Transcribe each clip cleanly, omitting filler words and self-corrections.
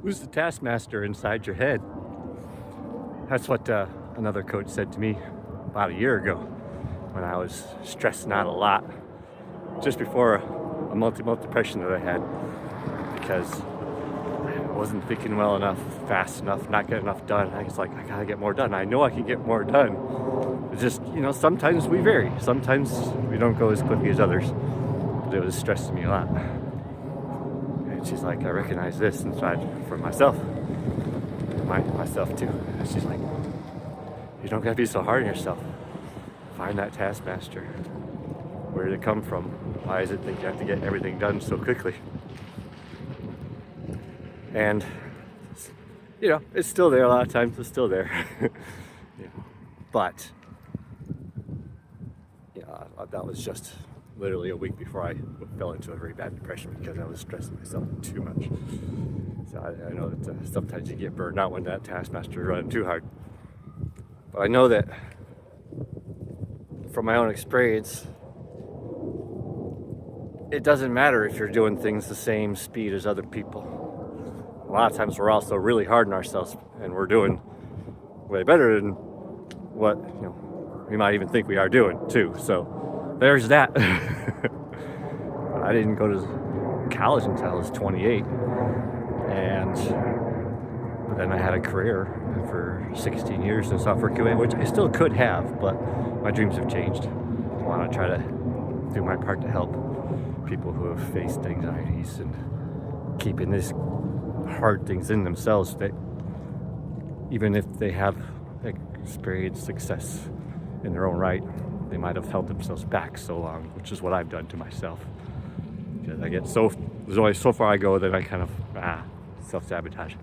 Who's the taskmaster inside your head? That's what another coach said to me about a year ago when I was stressing out a lot, just before a multi-month depression that I had, because I wasn't thinking well enough, fast enough, not getting enough done. I was like, I gotta get more done. I know I can get more done. It's just, sometimes we vary. Sometimes we don't go as quickly as others. But it was stressing me a lot. And she's like, I recognize this inside for myself. Myself too. And she's like, you don't gotta be so hard on yourself. Find that taskmaster. Where did it come from? Why is it that you have to get everything done so quickly? And it's still there a lot of times. It's still there. But that was just literally a week before I fell into a very bad depression because I was stressing myself too much. So I know that sometimes you get burned out when that taskmaster is running too hard. But I know that from my own experience, it doesn't matter if you're doing things the same speed as other people. A lot of times we're also really hard on ourselves and we're doing way better than what we might even think we are doing too. So there's that. I didn't go to college until I was 28, but then I had a career for 16 years in software QA, which I still could have, but my dreams have changed. I want to try to do my part to help people who have faced anxieties and keeping these hard things in themselves, that even if they have experienced success in their own right, they might have held themselves back so long, which is what I've done to myself. Because there's only so far I go, then I kind of self-sabotage.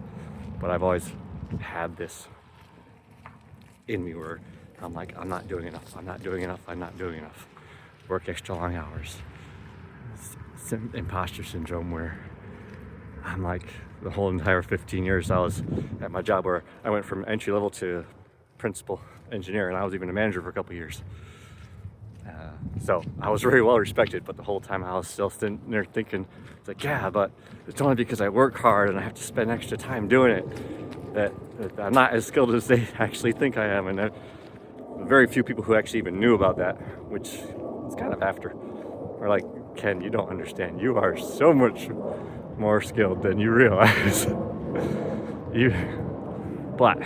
But I've always had this in me where I'm like, I'm not doing enough, I'm not doing enough, I'm not doing enough. Work extra long hours. It's imposter syndrome where I'm like, the whole entire 15 years I was at my job, where I went from entry level to principal engineer, and I was even a manager for a couple of years. So I was very well respected, but the whole time I was still sitting there thinking, it's like, yeah, but it's only because I work hard and I have to spend extra time doing it that I'm not as skilled as they actually think I am. And very few people who actually even knew about that, which is kind of after, are like, Ken, you don't understand. You are so much more skilled than you realize. But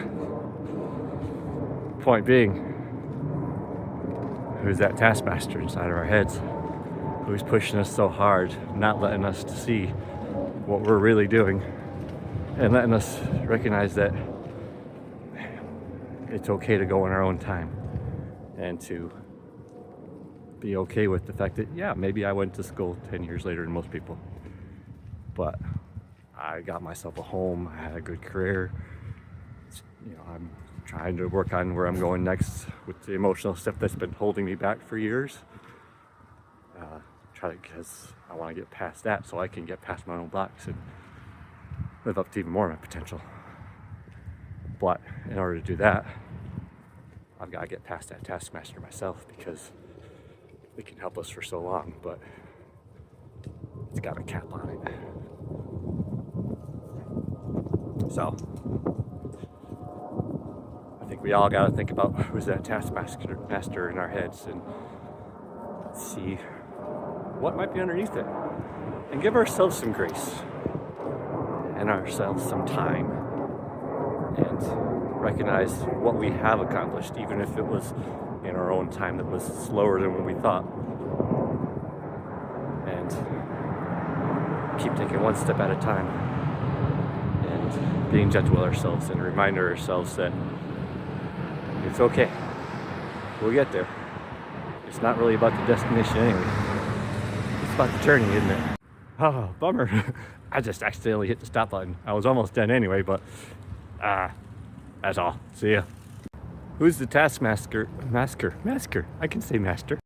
point being, who's that taskmaster inside of our heads? Who's pushing us so hard, not letting us to see what we're really doing, and letting us recognize that it's okay to go in our own time, and to be okay with the fact that, yeah, maybe I went to school 10 years later than most people, but I got myself a home, I had a good career. I'm trying to work on where I'm going next with the emotional stuff that's been holding me back for years. Because I want to get past that so I can get past my own blocks and live up to even more of my potential. But in order to do that, I've got to get past that taskmaster myself, because it can help us for so long, but it's got a cap on it. So I think we all got to think about who's that taskmaster in our heads, and see what might be underneath it, and give ourselves some grace and ourselves some time, and recognize what we have accomplished, even if it was in our own time that was slower than what we thought, and keep taking one step at a time, and being gentle with ourselves, and remind ourselves that it's okay, we'll get there. It's not really about the destination anyway. It's about the journey, isn't it? Oh, bummer. I just accidentally hit the stop button. I was almost done anyway, but that's all. See ya. Who's the taskmaster? Masker. I can say master.